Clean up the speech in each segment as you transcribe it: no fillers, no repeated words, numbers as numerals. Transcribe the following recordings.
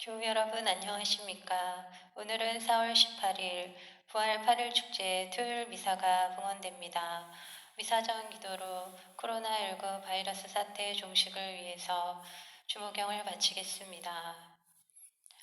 교우 여러분 안녕하십니까? 오늘은 4월 18일 부활 8일 축제 토요일 미사가 봉헌됩니다. 미사 전 기도로 코로나19 바이러스 사태 종식을 위해서 주무경을 바치겠습니다.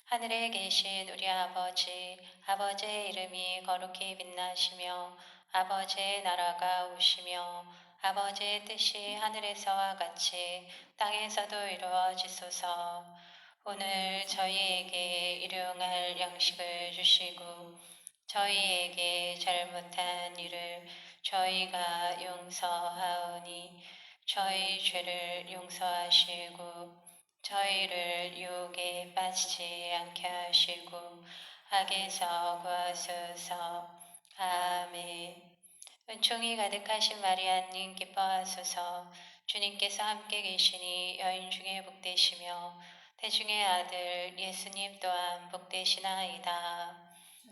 하늘에 계신 우리 아버지, 아버지의 이름이 거룩히 빛나시며 아버지의 나라가 오시며 아버지의 뜻이 하늘에서와 같이 땅에서도 이루어지소서. 오늘 저희에게 일용할 양식을 주시고 저희에게 잘못한 일을 저희가 용서하오니 저희 죄를 용서하시고 저희를 유혹에 빠지지 않게 하시고 악에서 구하소서. 아멘. 은총이 가득하신 마리아님 기뻐하소서. 주님께서 함께 계시니 여인 중에 복되시며 태중의 아들 예수님 또한 복되시나이다.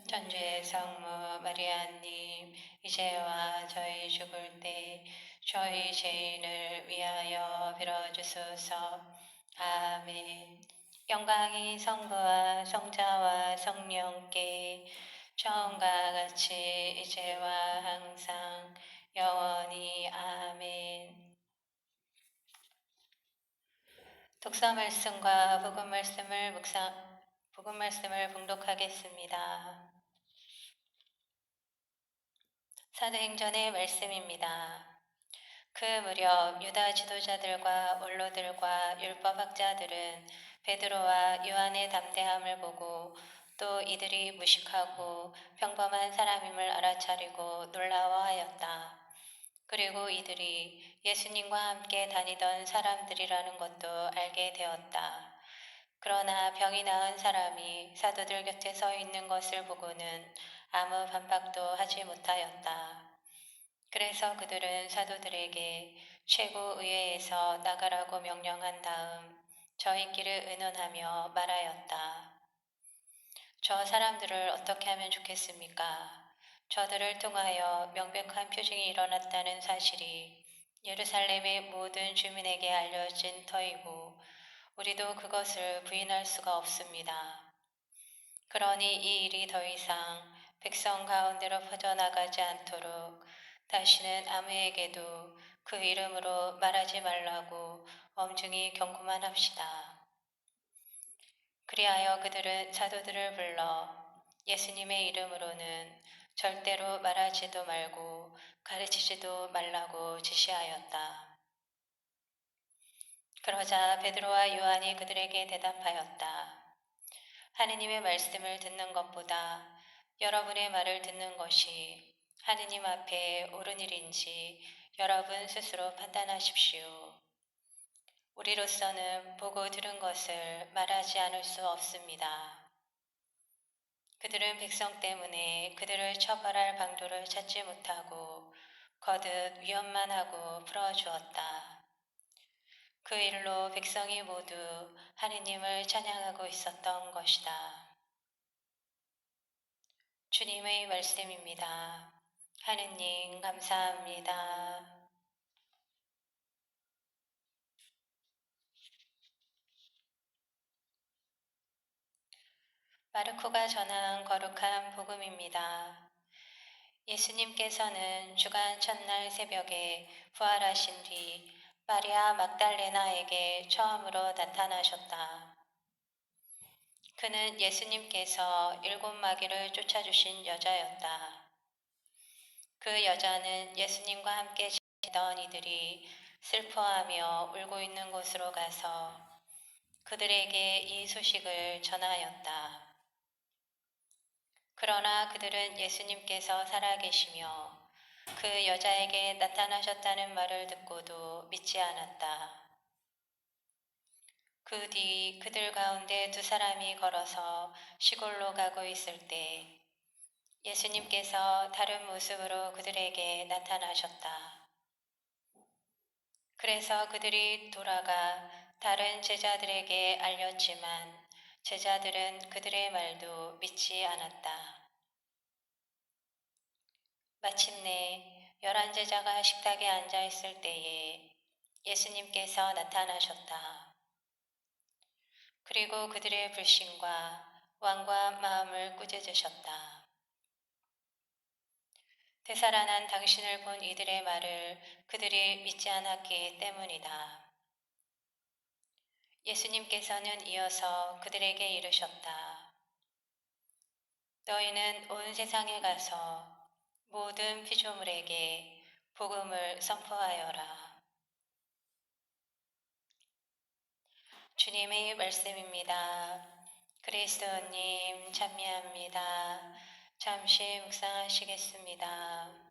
천주의 성모 마리아님 이제와 저희 죽을 때 저희 죄인을 위하여 빌어주소서. 아멘. 영광이 성부와 성자와 성령께 처음과 같이 이제와 항상 영원히 아멘. 독서 말씀과 복음 말씀을 봉독하겠습니다. 사도행전의 말씀입니다. 그 무렵 유다 지도자들과 원로들과 율법학자들은 베드로와 요한의 담대함을 보고 또 이들이 무식하고 평범한 사람임을 알아차리고 놀라워하였다. 그리고 이들이 예수님과 함께 다니던 사람들이라는 것도 알게 되었다. 그러나 병이 나은 사람이 사도들 곁에 서 있는 것을 보고는 아무 반박도 하지 못하였다. 그래서 그들은 사도들에게 최고 의회에서 나가라고 명령한 다음 저희끼리 의논하며 말하였다. 저 사람들을 어떻게 하면 좋겠습니까? 저들을 통하여 명백한 표징이 일어났다는 사실이 예루살렘의 모든 주민에게 알려진 터이고 우리도 그것을 부인할 수가 없습니다. 그러니 이 일이 더 이상 백성 가운데로 퍼져나가지 않도록 다시는 아무에게도 그 이름으로 말하지 말라고 엄중히 경고만 합시다. 그리하여 그들은 사도들을 불러 예수님의 이름으로는 절대로 말하지도 말고 가르치지도 말라고 지시하였다. 그러자 베드로와 요한이 그들에게 대답하였다. 하느님의 말씀을 듣는 것보다 여러분의 말을 듣는 것이 하느님 앞에 옳은 일인지 여러분 스스로 판단하십시오. 우리로서는 보고 들은 것을 말하지 않을 수 없습니다. 그들은 백성 때문에 그들을 처벌할 방도를 찾지 못하고 거듭 위협만 하고 풀어주었다. 그 일로 백성이 모두 하느님을 찬양하고 있었던 것이다. 주님의 말씀입니다. 하느님 감사합니다. 마르코가 전한 거룩한 복음입니다. 예수님께서는 주간 첫날 새벽에 부활하신 뒤 마리아 막달레나에게 처음으로 나타나셨다. 그는 예수님께서 7마귀를 쫓아주신 여자였다. 그 여자는 예수님과 함께 지내던 이들이 슬퍼하며 울고 있는 곳으로 가서 그들에게 이 소식을 전하였다. 그러나 그들은 예수님께서 살아계시며 그 여자에게 나타나셨다는 말을 듣고도 믿지 않았다. 그 뒤 그들 가운데 2사람이 걸어서 시골로 가고 있을 때 예수님께서 다른 모습으로 그들에게 나타나셨다. 그래서 그들이 돌아가 다른 제자들에게 알렸지만 제자들은 그들의 말도 믿지 않았다. 마침내 11제자가 식탁에 앉아 있을 때에 예수님께서 나타나셨다. 그리고 그들의 불신과 왕과 마음을 꾸짖으셨다. 되살아난 당신을 본 이들의 말을 그들이 믿지 않았기 때문이다. 예수님께서는 이어서 그들에게 이르셨다. 너희는 온 세상에 가서 모든 피조물에게 복음을 선포하여라. 주님의 말씀입니다. 그리스도님 찬미합니다. 잠시 묵상하시겠습니다.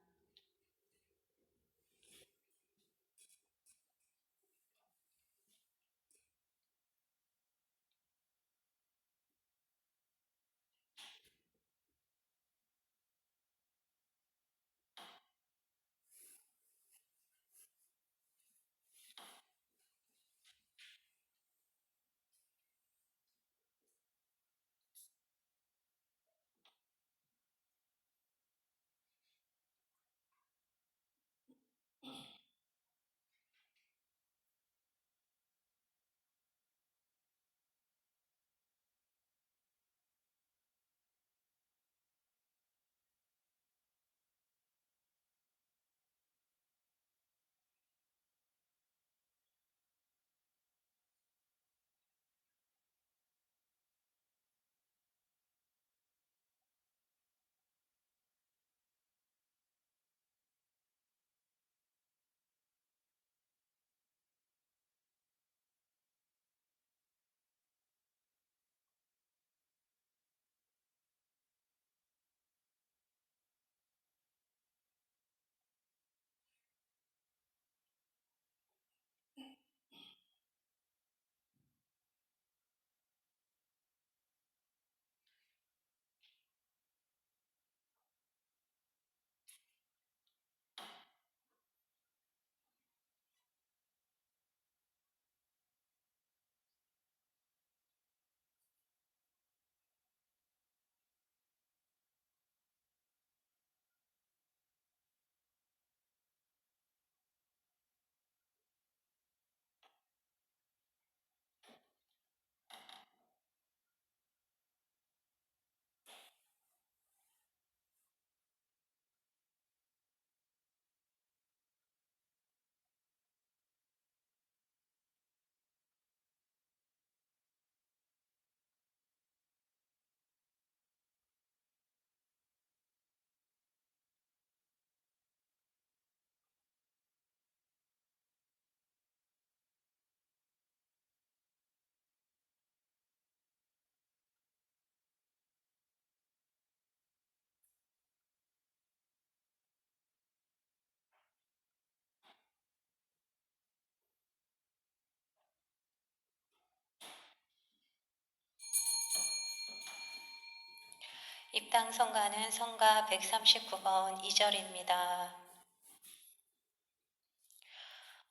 입당 성가는 성가 139번 2절입니다.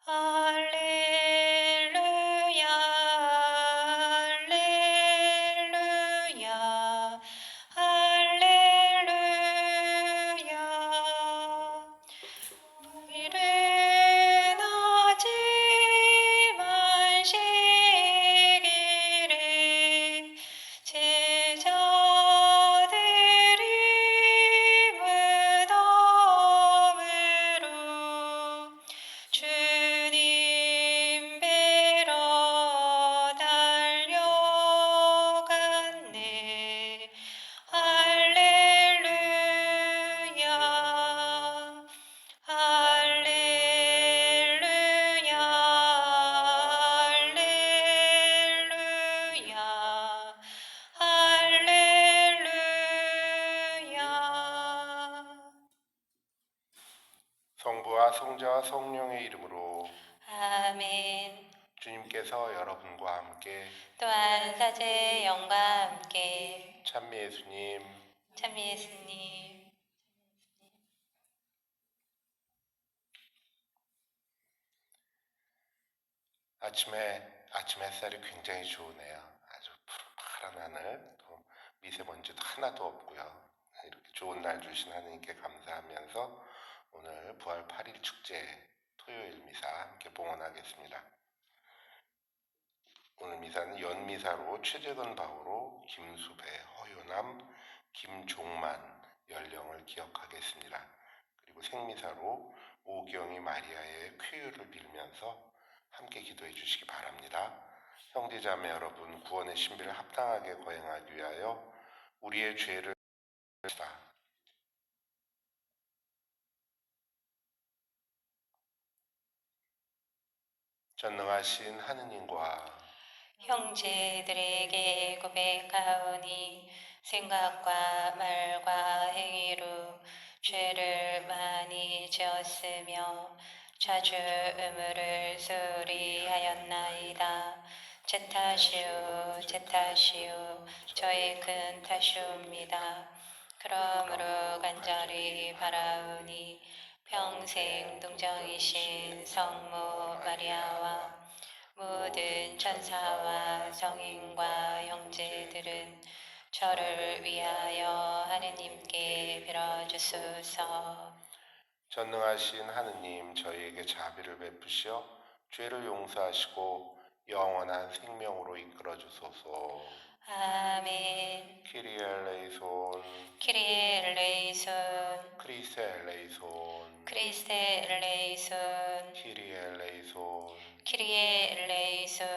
할렐루야 할렐루야 할렐루야 이르나지만 시기를 제자들이 무덤으로 주님 뵈러 달려갔네. 할렐루야 할렐루야 할렐루야 할렐루야. 성부와 성자와 성령의 이름으로 아멘. 주님께서 여러분과 함께 또한 사제의 영과 함께 찬미 예수님 찬미 예수님. 아침 햇살이 굉장히 좋으네요. 아주 파란 하늘, 또 미세먼지도 하나도 없고요. 이렇게 좋은 날 주신 하느님께 감사하면서 오늘 부활 8일 축제 토요일 미사 함께 봉헌하겠습니다. 오늘 미사는 연미사로 최재건 바오로 김수배, 허요남, 김종만 연령을 기억하겠습니다. 그리고 생미사로 오경이 마리아의 쾌유를 빌면서 함께 기도해 주시기 바랍니다. 형제자매 여러분, 구원의 신비를 합당하게 거행하기 위하여 우리의 죄를 다 전능하신 하느님과 형제들에게 고백하오니 생각과 말과 행위로 죄를 많이 지었으며 자주 의무를 소리하였나이다. 제 탓이요 제 탓이요 저의 큰 탓이옵니다. 그러므로 간절히 바라오니 평생 동정이신 성모 마리아와 모든 천사와 성인과 형제들은 저를 위하여 하느님께 빌어주소서. 전능하신 하느님, 저희에게 자비를 베푸시어 죄를 용서하시고 영원한 생명으로 이끌어 주소서. 아멘. 키리에 엘레이손, 키리에 엘레이손, 크리스테 엘레이손, 크리스테 엘레이손, 키리에 엘레이손. 키리에 엘레이손.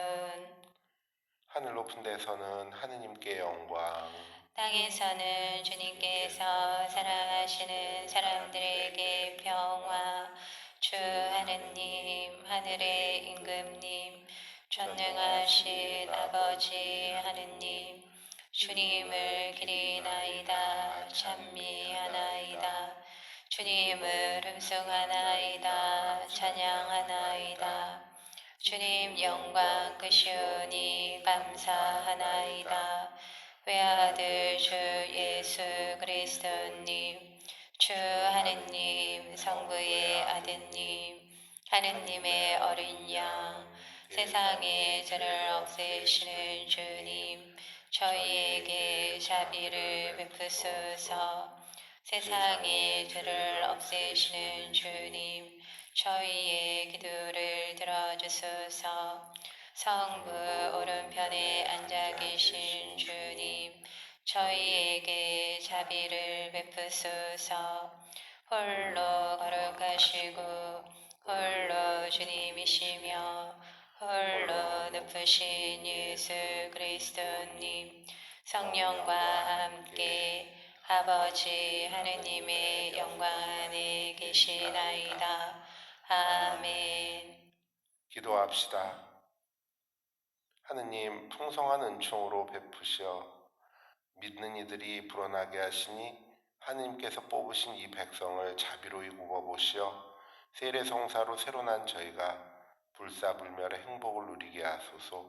하늘 높은 데서는 하느님께 영광, 땅에서는 주님께서 사랑하시는 사람들에게 평화. 주 하느님, 하늘의 임금님, 전능하신 아버지 하느님, 주님을 기리나이다, 찬미하나이다. 주님을 흠숭하나이다, 찬양하나이다. 주님 영광 크시오니 감사하나이다. 외아들 주 예수 그리스도님, 주 하느님, 성부의 아드님, 하느님의 어린 양, 세상의 죄를 없애시는 주님, 저희에게 자비를 베푸소서. 세상의 죄를 없애시는 주님, 저희의 기도를 들어주소서. 성부 오른편에 앉아 계신 주님, 저희에게 자비를 베푸소서. 홀로 거룩하시고 홀로 주님이시며 홀로 높으신 예수 그리스도님, 성령과 함께 아버지 하느님의 영광 안에 계시나이다. 아멘. 기도합시다. 하느님, 풍성한 은총으로 베푸시어 믿는 이들이 불어나게 하시니 하느님께서 뽑으신 이 백성을 자비로이 굽어보시어 세례성사로 새로 난 저희가 불사불멸의 행복을 누리게 하소서.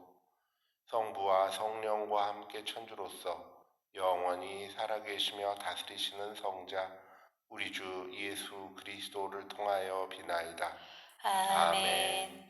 성부와 성령과 함께 천주로서 영원히 살아계시며 다스리시는 성자 우리 주 예수 그리스도를 통하여 비나이다. 아멘.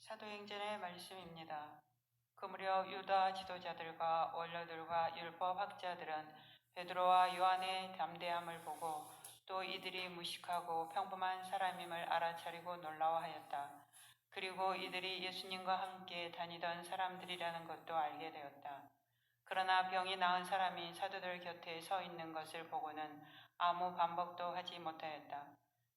사도행전의 말씀입니다. 그 무렵 유다 지도자들과 원로들과 율법 학자들은 베드로와 요한의 담대함을 보고 또 이들이 무식하고 평범한 사람임을 알아차리고 놀라워하였다. 그리고 이들이 예수님과 함께 다니던 사람들이라는 것도 알게 되었다. 그러나 병이 나은 사람이 사도들 곁에 서 있는 것을 보고는 아무 반박도 하지 못하였다.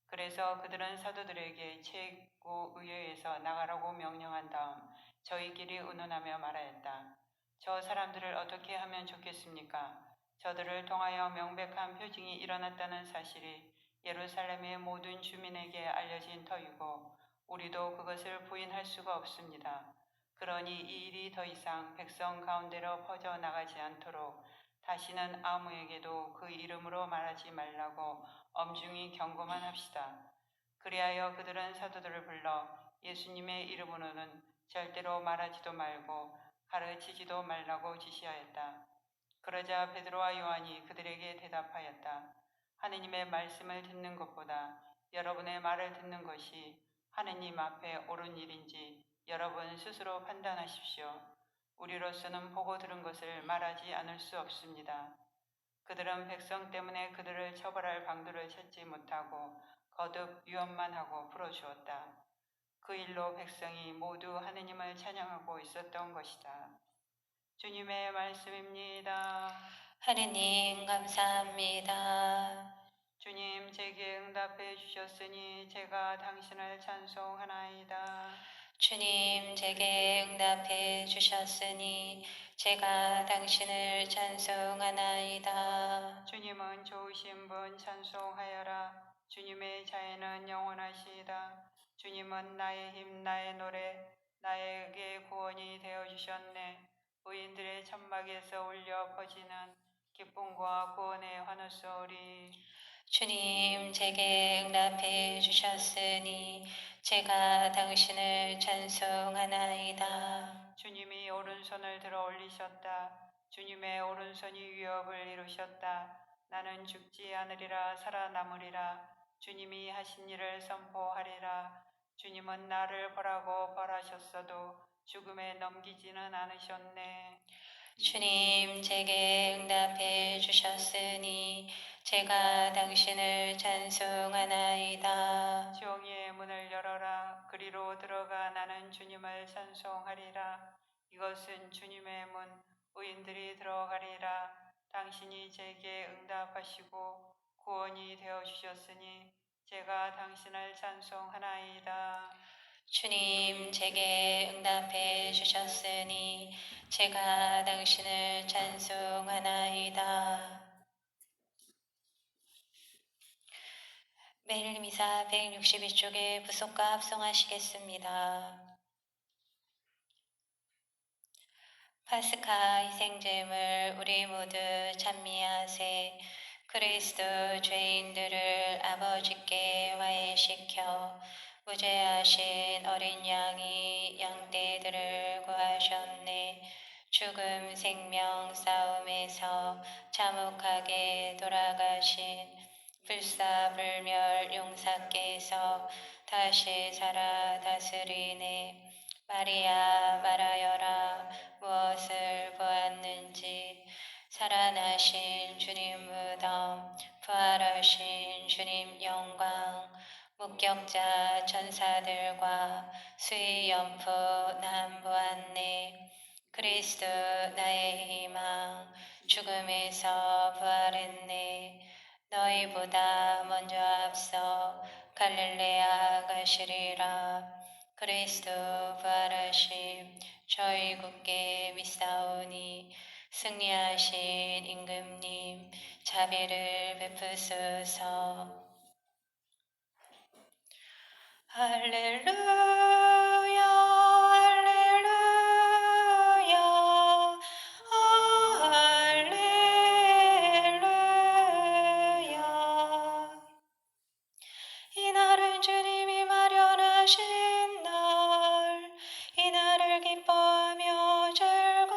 그래서 그들은 사도들에게 최고의회에서 나가라고 명령한 다음 저희끼리 의논하며 말하였다. 저 사람들을 어떻게 하면 좋겠습니까? 저들을 통하여 명백한 표징이 일어났다는 사실이 예루살렘의 모든 주민에게 알려진 터이고 우리도 그것을 부인할 수가 없습니다. 그러니 이 일이 더 이상 백성 가운데로 퍼져나가지 않도록 다시는 아무에게도 그 이름으로 말하지 말라고 엄중히 경고만 합시다. 그리하여 그들은 사도들을 불러 예수님의 이름으로는 절대로 말하지도 말고 가르치지도 말라고 지시하였다. 그러자 베드로와 요한이 그들에게 대답하였다. 하느님의 말씀을 듣는 것보다 여러분의 말을 듣는 것이 하느님 앞에 옳은 일인지 여러분 스스로 판단하십시오. 우리로서는 보고 들은 것을 말하지 않을 수 없습니다. 그들은 백성 때문에 그들을 처벌할 방도를 찾지 못하고 거듭 유언만 하고 풀어주었다. 그 일로 백성이 모두 하느님을 찬양하고 있었던 것이다. 주님의 말씀입니다. 하느님 감사합니다. 주님 제게 응답해 주셨으니 제가 당신을 찬송하나이다. 주님 제게 응답해 주셨으니 제가 당신을 찬송하나이다. 주님은 좋으신 분 찬송하여라. 주님의 자애는 영원하시이다. 주님은 나의 힘 나의 노래 나에게 구원이 되어주셨네. 의인들의 천막에서 울려 퍼지는 기쁨과 구원의 환호소리. 주님 제게 응답해 주셨으니 제가 당신을 찬송하나이다. 주님이 오른손을 들어 올리셨다. 주님의 오른손이 위협을 이루셨다. 나는 죽지 않으리라 살아남으리라. 주님이 하신 일을 선포하리라. 주님은 나를 벌하고 벌하셨어도 죽음에 넘기지는 않으셨네. 주님 제게 응답해 주셨으니 제가 당신을 찬송하나이다. 지옥의 문을 열어라. 그리로 들어가 나는 주님을 찬송하리라. 이것은 주님의 문, 의인들이 들어가리라. 당신이 제게 응답하시고 구원이 되어주셨으니 제가 당신을 찬송하나이다. 주님 제게 응답해 주셨으니 제가 당신을 찬송하나이다. 매일 미사 162쪽에 부속과 합성하시겠습니다. 파스카 희생제물 우리 모두 찬미하세. 그리스도 죄인들을 아버지께 화해시켜 무죄하신 어린 양이 양떼들을 구하셨네. 죽음 생명 싸움에서 참혹하게 돌아가신 불사불멸 용사께서 다시 살아 다스리네. 마리아 말하여라. 무엇을 보았는지. 살아나신 주님 무덤, 부활하신 주님 영광, 목격자 천사들과 수의 연포 난 보았네. 그리스도 나의 희망, 죽음에서 부활했네. 너희보다 먼저 앞서 갈릴레아 가시리라. 그리스도 부활하심 저희 굳게 믿사오니 승리하신 임금님 자비를 베푸소서. 할렐루야 할렐루야 할렐루야. 이날은 주님이 마련하신 날, 이날을 기뻐하며 즐거워하세.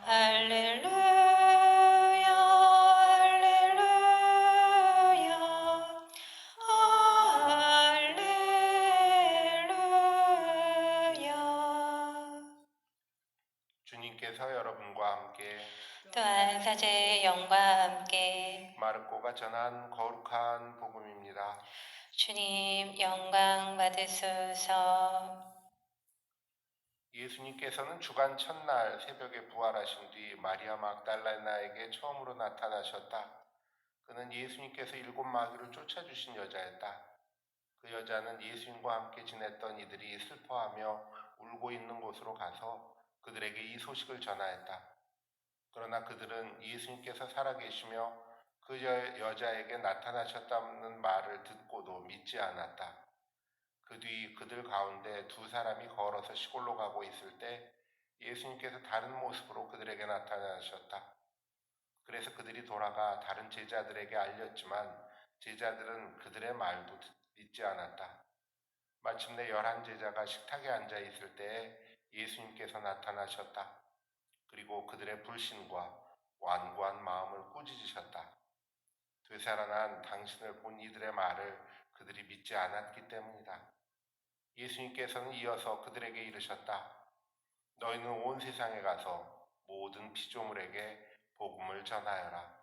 할렐루야 할렐루야 할렐루야. 주님께서 여러분과 함께 또한 사제의 영과 함께 마르코가 전한 거룩한 복음입니다. 주님 영광 받으소서. 예수님께서는 주간 첫날 새벽에 부활하신 뒤 마리아 막달라나에게 처음으로 나타나셨다. 그는 예수님께서 일곱 마귀를 쫓아주신 여자였다. 그 여자는 예수님과 함께 지냈던 이들이 슬퍼하며 울고 있는 곳으로 가서 그들에게 이 소식을 전하였다. 그러나 그들은 예수님께서 살아계시며 그 여자에게 나타나셨다는 말을 듣고도 믿지 않았다. 그 뒤 그들 가운데 두 사람이 걸어서 시골로 가고 있을 때 예수님께서 다른 모습으로 그들에게 나타나셨다. 그래서 그들이 돌아가 다른 제자들에게 알렸지만 제자들은 그들의 말도 믿지 않았다. 마침내 11제자가 식탁에 앉아 있을 때에 예수님께서 나타나셨다. 그리고 그들의 불신과 완고한 마음을 꾸짖으셨다. 되살아난 당신을 본 이들의 말을 그들이 믿지 않았기 때문이다. 예수님께서는 이어서 그들에게 이르셨다. 너희는 온 세상에 가서 모든 피조물에게 복음을 전하여라.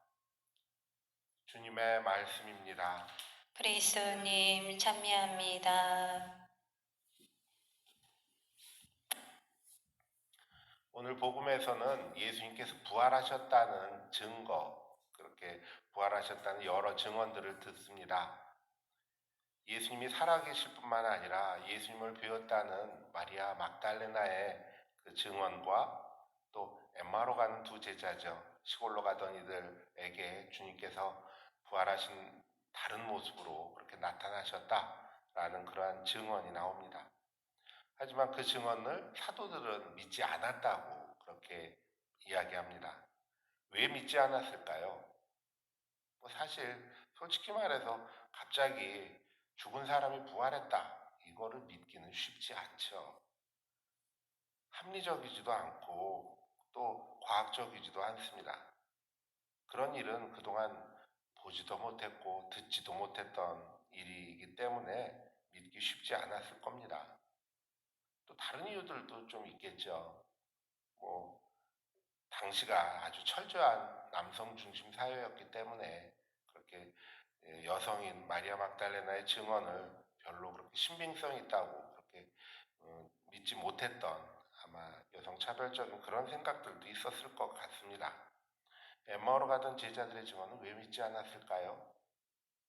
주님의 말씀입니다. 그리스도님 찬미합니다. 오늘 복음에서는 예수님께서 부활하셨다는 증거, 그렇게 부활하셨다는 여러 증언들을 듣습니다. 예수님이 살아계실 뿐만 아니라 예수님을 배웠다는 마리아 막달레나의 그 증언과 또 엠마로 가는 두 제자죠. 시골로 가던 이들에게 주님께서 부활하신 다른 모습으로 그렇게 나타나셨다라는 그러한 증언이 나옵니다. 하지만 그 증언을 사도들은 믿지 않았다고 그렇게 이야기합니다. 왜 믿지 않았을까요? 사실 솔직히 말해서 갑자기 죽은 사람이 부활했다. 이거를 믿기는 쉽지 않죠. 합리적이지도 않고 또 과학적이지도 않습니다. 그런 일은 그동안 보지도 못했고 듣지도 못했던 일이기 때문에 믿기 쉽지 않았을 겁니다. 또 다른 이유들도 좀 있겠죠. 뭐 당시가 아주 철저한 남성 중심 사회였기 때문에 그렇게 여성인 마리아 막달레나의 증언을 별로 그렇게 신빙성 있다고 그렇게 믿지 못했던 아마 여성 차별적인 그런 생각들도 있었을 것 같습니다. 엠마오로 가던 제자들의 증언은 왜 믿지 않았을까요?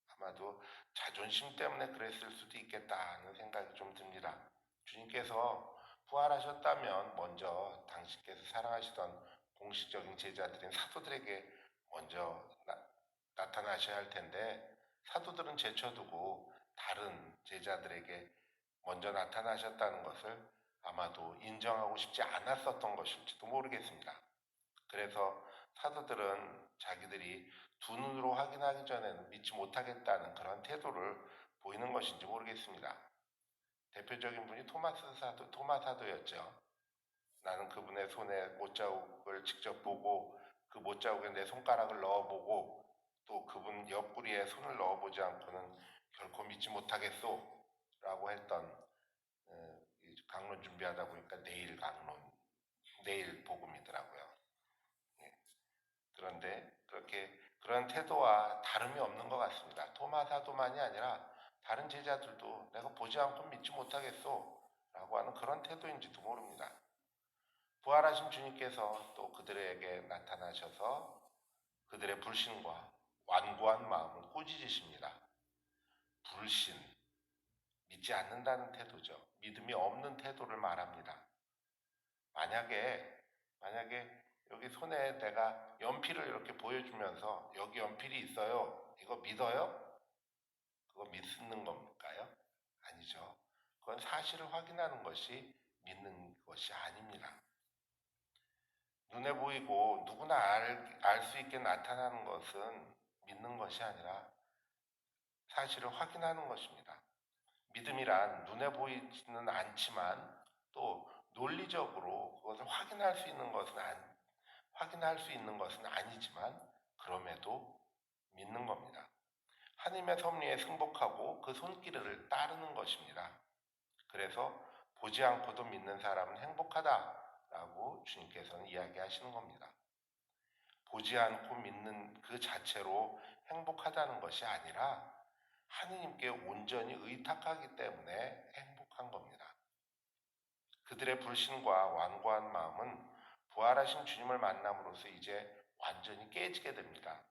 아마도 자존심 때문에 그랬을 수도 있겠다는 생각이 좀 듭니다. 주님께서 부활하셨다면 먼저 당신께서 사랑하시던 공식적인 제자들인 사도들에게 먼저 나타나셔야 할 텐데 사도들은 제쳐두고 다른 제자들에게 먼저 나타나셨다는 것을 아마도 인정하고 싶지 않았었던 것일지도 모르겠습니다. 그래서 사도들은 자기들이 두 눈으로 확인하기 전에는 믿지 못하겠다는 그런 태도를 보이는 것인지 모르겠습니다. 대표적인 분이 토마 사도였죠. 나는 그분의 손에 못자국을 직접 보고 그 못자국에 내 손가락을 넣어보고 또 그분 옆구리에 손을 넣어보지 않고는 결코 믿지 못하겠소 라고 했던 강론 준비하다 보니까 내일 복음이더라고요. 그런데 그렇게 그런 태도와 다름이 없는 것 같습니다. 토마 사도만이 아니라 다른 제자들도 내가 보지 않고 믿지 못하겠소 라고 하는 그런 태도인지도 모릅니다. 부활하신 주님께서 또 그들에게 나타나셔서 그들의 불신과 완고한 마음을 꾸짖으십니다. 불신, 믿지 않는다는 태도죠. 믿음이 없는 태도를 말합니다. 만약에 여기 손에 내가 연필을 이렇게 보여주면서 여기 연필이 있어요. 이거 믿어요? 그거 믿는 건가요? 아니죠. 그건 사실을 확인하는 것이 믿는 것이 아닙니다. 눈에 보이고 누구나 알 수 있게 나타나는 것은 믿는 것이 아니라 사실을 확인하는 것입니다. 믿음이란 눈에 보이지는 않지만 또 논리적으로 그것을 확인할 수 있는 것은 아니지만 그럼에도 믿는 겁니다. 하나님의 섭리에 승복하고 그 손길을 따르는 것입니다. 그래서 보지 않고도 믿는 사람은 행복하다라고 주님께서는 이야기하시는 겁니다. 보지 않고 믿는 그 자체로 행복하다는 것이 아니라 하느님께 온전히 의탁하기 때문에 행복한 겁니다. 그들의 불신과 완고한 마음은 부활하신 주님을 만남으로써 이제 완전히 깨지게 됩니다.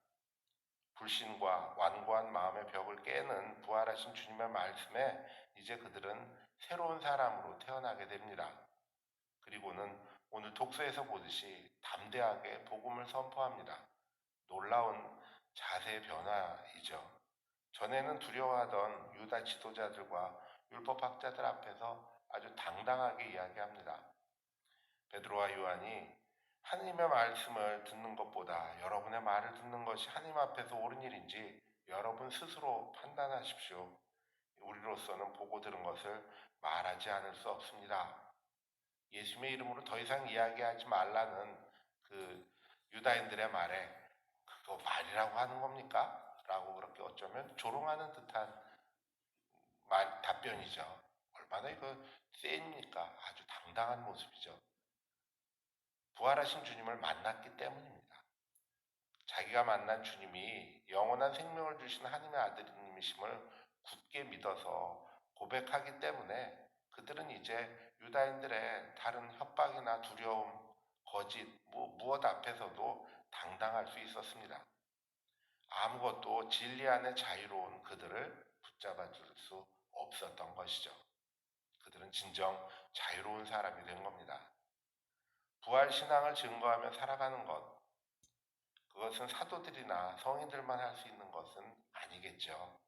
불신과 완고한 마음의 벽을 깨는 부활하신 주님의 말씀에 이제 그들은 새로운 사람으로 태어나게 됩니다. 그리고는 오늘 독서에서 보듯이 담대하게 복음을 선포합니다. 놀라운 자세의 변화이죠. 전에는 두려워하던 유다 지도자들과 율법학자들 앞에서 아주 당당하게 이야기합니다. 베드로와 요한이 하나님의 말씀을 듣는 것보다 여러분의 말을 듣는 것이 하나님 앞에서 옳은 일인지 여러분 스스로 판단하십시오. 우리로서는 보고 들은 것을 말하지 않을 수 없습니다. 예수님의 이름으로 더 이상 이야기하지 말라는 그 유다인들의 말에 그거 말이라고 하는 겁니까? 라고 그렇게 어쩌면 조롱하는 듯한 답변이죠. 얼마나 이거 셉니까? 아주 당당한 모습이죠. 부활하신 주님을 만났기 때문입니다. 자기가 만난 주님이 영원한 생명을 주신 하나님의 아들님이심을 굳게 믿어서 고백하기 때문에 그들은 이제 유다인들의 다른 협박이나 두려움, 거짓, 무엇 앞에서도 당당할 수 있었습니다. 아무것도 진리 안에 자유로운 그들을 붙잡아 줄 수 없었던 것이죠. 그들은 진정 자유로운 사람이 된 겁니다. 부활 신앙을 증거하며 살아가는 것, 그것은 사도들이나 성인들만 할 수 있는 것은 아니겠죠.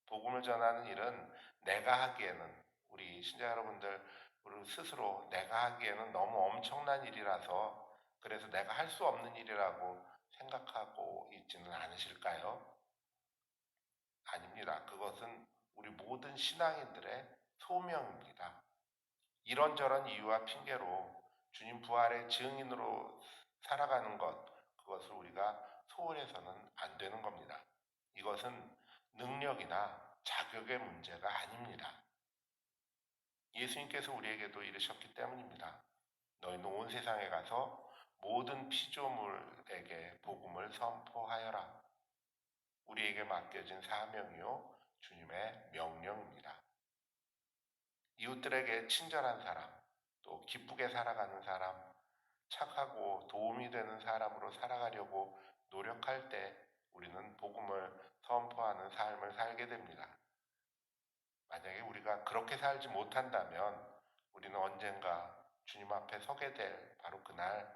복음을 전하는 일은 내가 하기에는, 우리 신자 여러분들 우리 스스로 내가 하기에는 너무 엄청난 일이라서 그래서 내가 할 수 없는 일이라고 생각하고 있지는 않으실까요? 아닙니다. 그것은 우리 모든 신앙인들의 소명입니다. 이런저런 이유와 핑계로 주님 부활의 증인으로 살아가는 것, 그것을 우리가 소홀해서는 안 되는 겁니다. 이것은 능력이나 자격의 문제가 아닙니다. 예수님께서 우리에게도 이르셨기 때문입니다. 너희는 온 세상에 가서 모든 피조물에게 복음을 선포하여라. 우리에게 맡겨진 사명이요 주님의 명령입니다. 이웃들에게 친절한 사람, 또 기쁘게 살아가는 사람, 착하고 도움이 되는 사람으로 살아가려고 노력할 때 우리는 복음을 선포하는 삶을 살게 됩니다. 만약에 우리가 그렇게 살지 못한다면 우리는 언젠가 주님 앞에 서게 될 바로 그날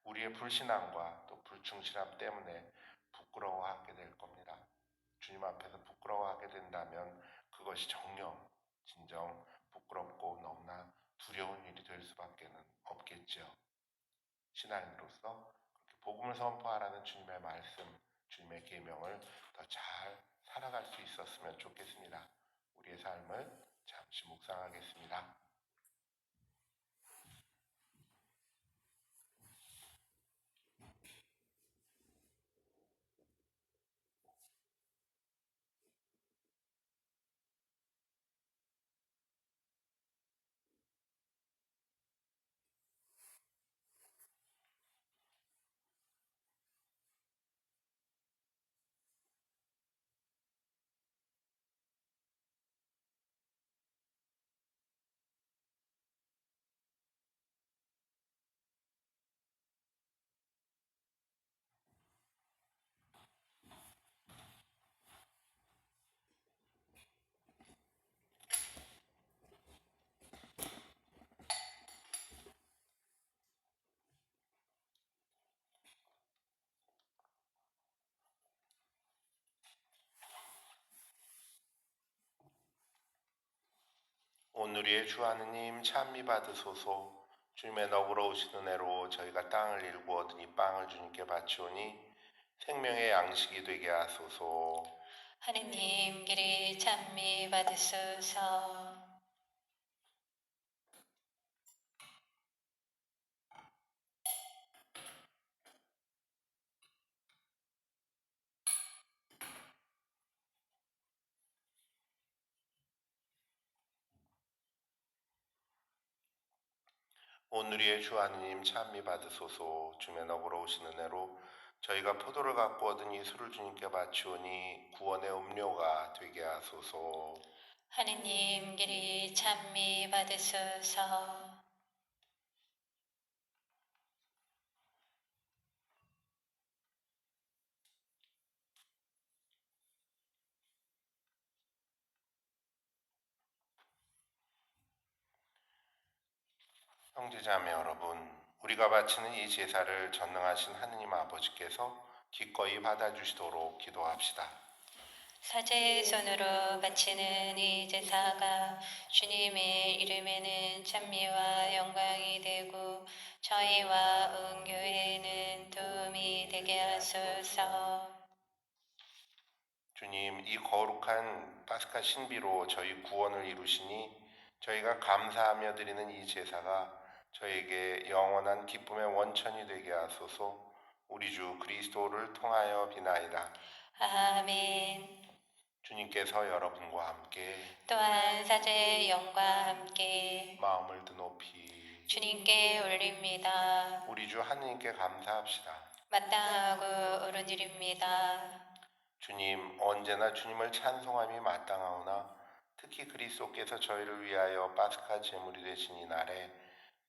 우리의 불신앙과 또 불충실함 때문에 부끄러워하게 될 겁니다. 주님 앞에서 부끄러워하게 된다면 그것이 정녕 진정 부끄럽고 너무나 두려운 일이 될 수밖에 없겠죠. 신앙인으로서 그렇게 복음을 선포하라는 주님의 말씀, 주님의 계명을 더 잘 살아갈 수 있었으면 좋겠습니다. 우리의 삶을 잠시 묵상하겠습니다. 오늘의 주 하느님 찬미 받으소서. 주님의 너그러우신 은혜로 저희가 땅을 일구 얻으니 빵을 주님께 바치오니 생명의 양식이 되게 하소서. 하느님 길이 찬미 받으소서. 오늘의 주 하느님 찬미 받으소서. 주의 너그러우신 은혜로 저희가 포도를 갖고 얻으니 술을 주님께 바치오니 구원의 음료가 되게 하소서. 하느님 길이 찬미 받으소서. 형제자매 여러분, 우리가 바치는 이 제사를 전능하신 하느님 아버지께서 기꺼이 받아주시도록 기도합시다. 사제의 손으로 바치는 이 제사가 주님의 이름에는 찬미와 영광이 되고 저희와 온 교회에는 도움이 되게 하소서. 주님, 이 거룩한 파스카 신비로 저희 구원을 이루시니 저희가 감사하며 드리는 이 제사가 저에게 영원한 기쁨의 원천이 되게 하소서. 우리 주 그리스도를 통하여 비나이다. 아멘. 주님께서 여러분과 함께 또한 사제의 영과 함께 마음을 드높이 주님께 올립니다. 우리 주 하느님께 감사합시다. 마땅하고 옳은 일입니다. 주님, 언제나 주님을 찬송함이 마땅하오나 특히 그리스도께서 저희를 위하여 파스카 제물이 되신 이 날에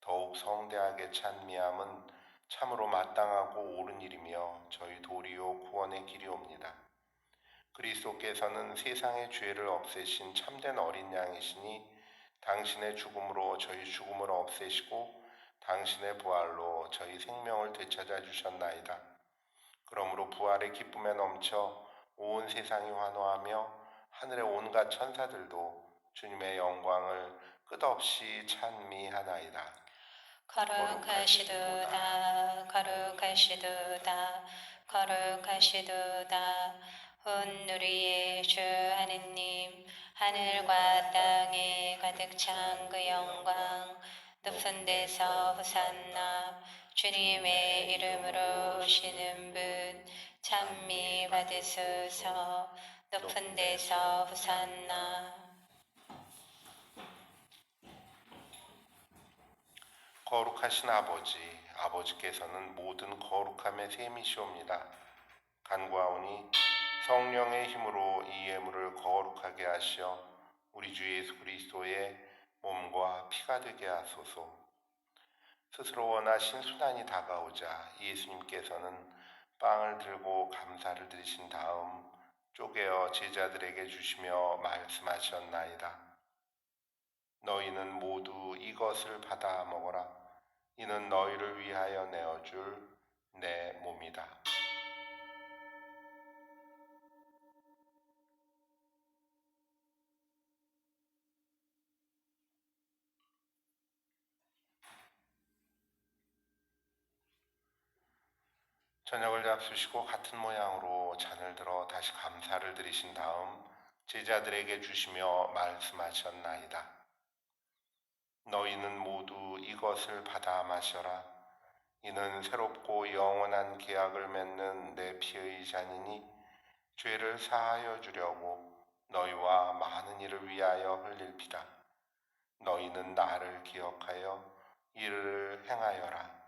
더욱 성대하게 찬미함은 참으로 마땅하고 옳은 일이며 저희 도리요 구원의 길이옵니다. 그리스도께서는 세상의 죄를 없애신 참된 어린 양이시니 당신의 죽음으로 저희 죽음을 없애시고 당신의 부활로 저희 생명을 되찾아 주셨나이다. 그러므로 부활의 기쁨에 넘쳐 온 세상이 환호하며 하늘의 온갖 천사들도 주님의 영광을 끝없이 찬미하나이다. 거룩하시도다, 거룩하시도다, 거룩하시도다. 온 우리의 주 하느님, 하늘과 땅에 가득 찬 그 영광, 높은 데서 호산나. 주님의 이름으로 오시는 분, 찬미 받으소서. 높은 데서 호산나. 거룩하신 아버지, 아버지께서는 모든 거룩함의 셈이시옵니다. 간구하오니 성령의 힘으로 이 예물을 거룩하게 하시어 우리 주 예수 그리스도의 몸과 피가 되게 하소서. 스스로 원하신 순환이 다가오자 예수님께서는 빵을 들고 감사를 드리신 다음 쪼개어 제자들에게 주시며 말씀하셨나이다. 너희는 모두 이것을 받아 먹어라. 이는 너희를 위하여 내어줄 내 몸이다. 저녁을 잡수시고 같은 모양으로 잔을 들어 다시 감사를 드리신 다음 제자들에게 주시며 말씀하셨나이다. 너희는 모두 이것을 받아 마셔라. 이는 새롭고 영원한 계약을 맺는 내 피의 잔이니 죄를 사하여 주려고 너희와 많은 이를 위하여 흘릴 피다. 너희는 나를 기억하여 이를 행하여라.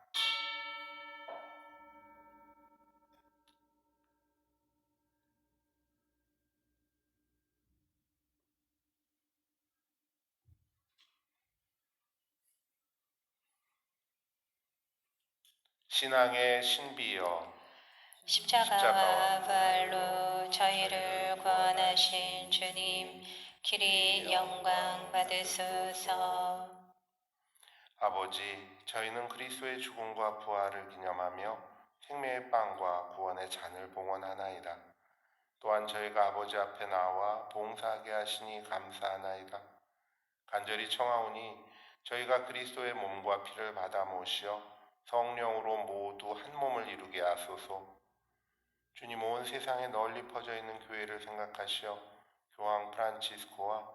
신앙의 신비여, 십자가와 부활로 저희를 구원하신 주님, 길이 영광 받으소서. 아버지, 저희는 그리스도의 죽음과 부활을 기념하며 생명의 빵과 구원의 잔을 봉헌하나이다. 또한 저희가 아버지 앞에 나와 봉사하게 하시니 감사하나이다. 간절히 청하오니 저희가 그리스도의 몸과 피를 받아 모시어 성령으로 모두 한 몸을 이루게 하소서. 주님, 온 세상에 널리 퍼져 있는 교회를 생각하시어 교황 프란치스코와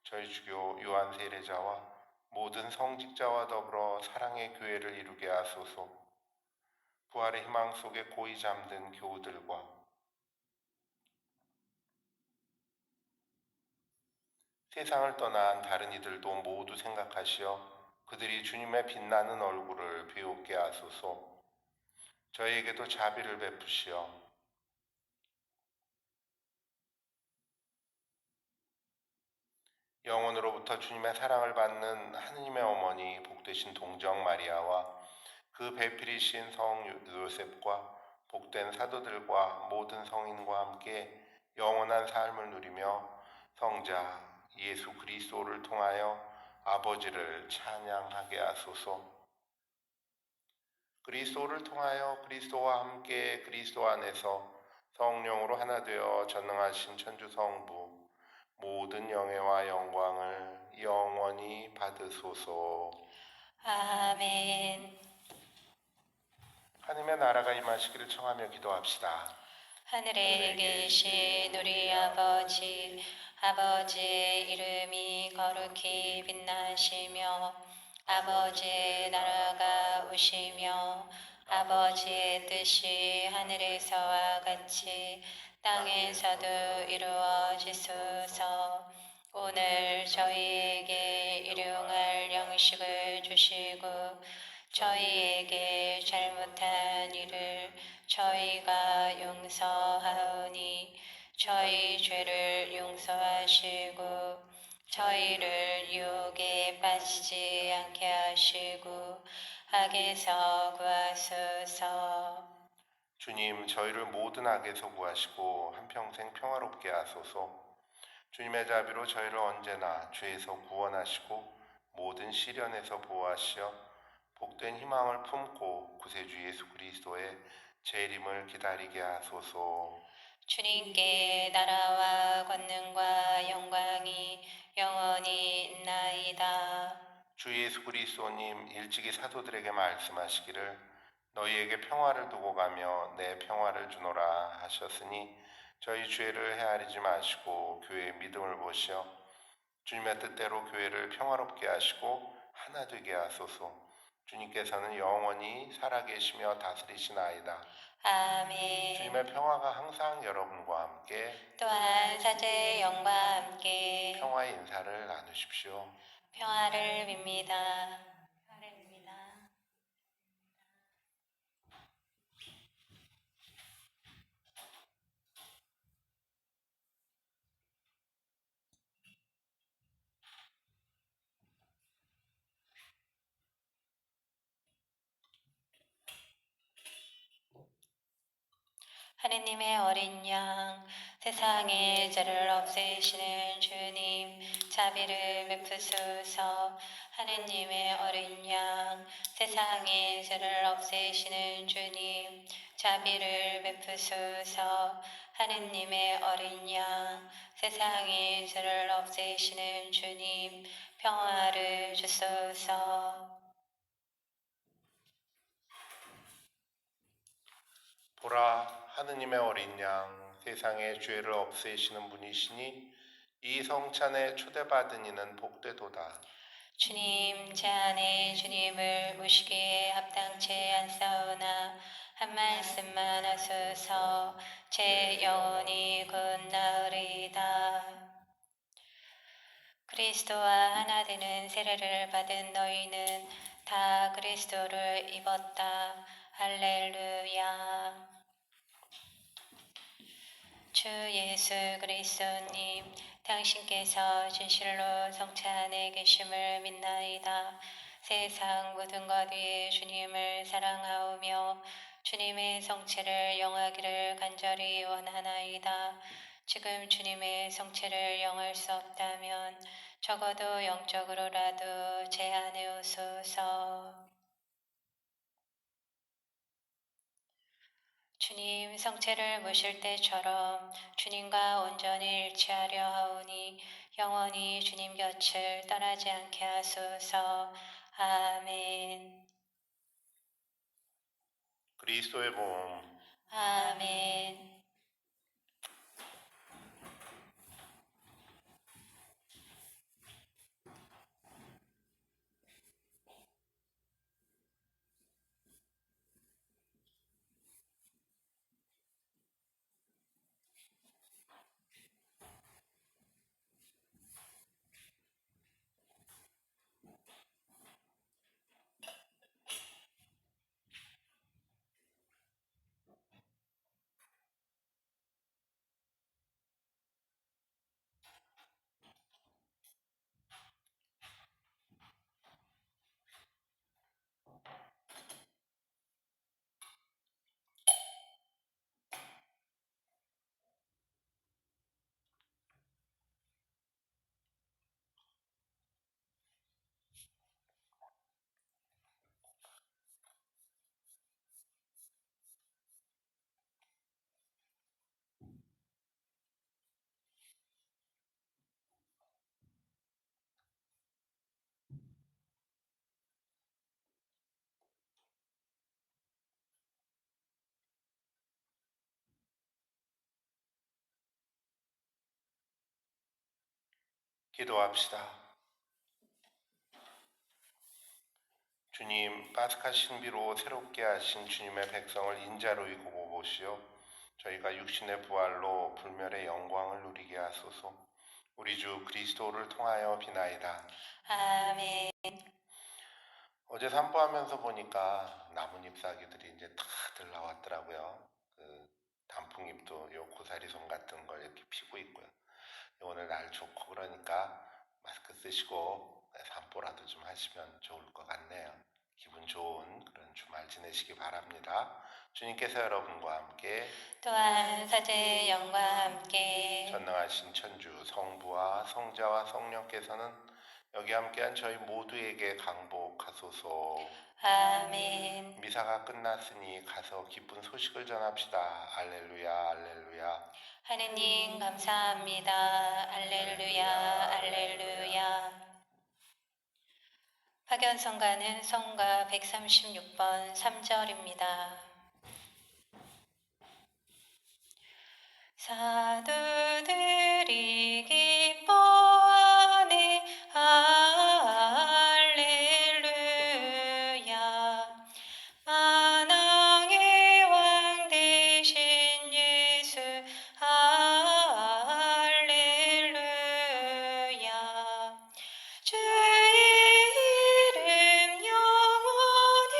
저희 주교 요한 세례자와 모든 성직자와 더불어 사랑의 교회를 이루게 하소서. 부활의 희망 속에 고이 잠든 교우들과 세상을 떠난 다른 이들도 모두 생각하시어 그들이 주님의 빛나는 얼굴을 비웃게 하소서. 저희에게도 자비를 베푸시어 영원으로부터 주님의 사랑을 받는 하느님의 어머니 복되신 동정 마리아와 그 배필이신 성 요셉과 복된 사도들과 모든 성인과 함께 영원한 삶을 누리며 성자 예수 그리스도를 통하여 아버지를 찬양하게 하소서. 그리스도를 통하여 그리스도와 함께 그리스도 안에서 성령으로 하나 되어 전능하신 천주 성부 모든 영예와 영광을 영원히 받으소서. 아멘. 하느님의 나라가 임하시기를 청하며 기도합시다. 하늘에 계신 우리 아버지, 아버지의 이름이 거룩히 빛나시며 아버지의 나라가 오시며 아버지의 뜻이 하늘에서와 같이 땅에서도 이루어지소서. 오늘 저희에게 일용할 양식을 주시고 저희에게 잘못한 일을 저희가 용서하오니 저희 죄를 용서하시고 저희를 유혹에 빠지지 않게 하시고 악에서 구하소서. 주님, 저희를 모든 악에서 구하시고 한평생 평화롭게 하소서. 주님의 자비로 저희를 언제나 죄에서 구원하시고 모든 시련에서 보호하시어 복된 희망을 품고 구세주 예수 그리스도의 재림을 기다리게 하소서. 주님께 나라와 권능과 영광이 영원히 있나이다. 주 예수 그리스도님 일찍이 사도들에게 말씀하시기를 너희에게 평화를 두고 가며 내 평화를 주노라 하셨으니 저희 죄를 헤아리지 마시고 교회의 믿음을 보시어 주님의 뜻대로 교회를 평화롭게 하시고 하나 되게 하소서. 주님께서는 영원히 살아계시며 다스리시나이다. 아멘. 주님의 평화가 항상 여러분과 함께 또한 사제의 영과 함께 평화의 인사를 나누십시오. 평화를 빕니다. 평화를 빕니다. 하느님의 어린 양, 세상의 죄를 없애시는 주님, 자비를 베푸소서. 하느님의 어린 양, 세상의 죄를 없애시는 주님, 자비를 베푸소서. 하느님의 어린 양, 세상의 죄를 없애시는 주님, 평화를 주소서. 보라, 하느님의 어린 양, 세상의 죄를 없애시는 분이시니 이 성찬에 초대받은 이는 복되도다. 주님, 제 안에 주님을 모시기에 합당치 않사오나 한 말씀만 하소서. 제 영혼이 곧 나으리이다. 그리스도와 하나 되는 세례를 받은 너희는 다 그리스도를 입었다. 할렐루야. 주 예수 그리스도님, 당신께서 진실로 성찬에 계심을 믿나이다. 세상 모든 것 위에 주님을 사랑하오며 주님의 성체를 영하기를 간절히 원하나이다. 지금 주님의 성체를 영할 수 없다면 적어도 영적으로라도 제안해 오소서. 주님 성체를 모실 때처럼 주님과 온전히 일치하려 하오니 영원히 주님 곁을 떠나지 않게 하소서. 아멘. 그리스도의 몸, 아멘. 기도합시다. 주님, 파스카 신비로 새롭게 하신 주님의 백성을 인자로 이고 보시오. 저희가 육신의 부활로 불멸의 영광을 누리게 하소서. 우리 주 그리스도를 통하여 비나이다. 아멘. 어제 산보하면서 보니까 나뭇잎 사기들이 이제 다들 나왔더라고요. 그 단풍잎도 요 고사리송 같은 걸 이렇게 피고 있고요. 오늘 날 좋고 그러니까 마스크 쓰시고 산보라도 좀 하시면 좋을 것 같네요. 기분 좋은 그런 주말 지내시기 바랍니다. 주님께서 여러분과 함께 또한 사제의 영과 함께 전능하신 천주 성부와 성자와 성령께서는 여기 함께한 저희 모두에게 강복하소서. 아멘. 미사가 끝났으니 가서 기쁜 소식을 전합시다. 알렐루야, 알렐루야. 하느님 감사합니다. 알렐루야, 알렐루야. 파견성가는 성가 136번 3절입니다. 사도들이 기뻐하네 할렐루야. 만왕의 왕 되신 예수 할렐루야. 주의 이름 영원히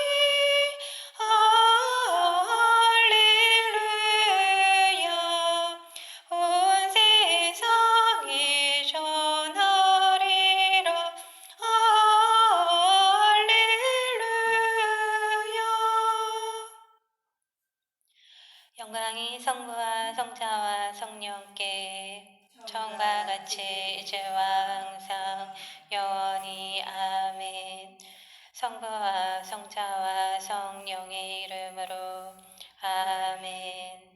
할렐루야. 온 세상에 전하리라 할렐루야. 영광이 성부와 성자와 성령께 처음과 같이 이제와 항상 영원히 아멘. 성부와 성자와 성령의 이름으로 아멘.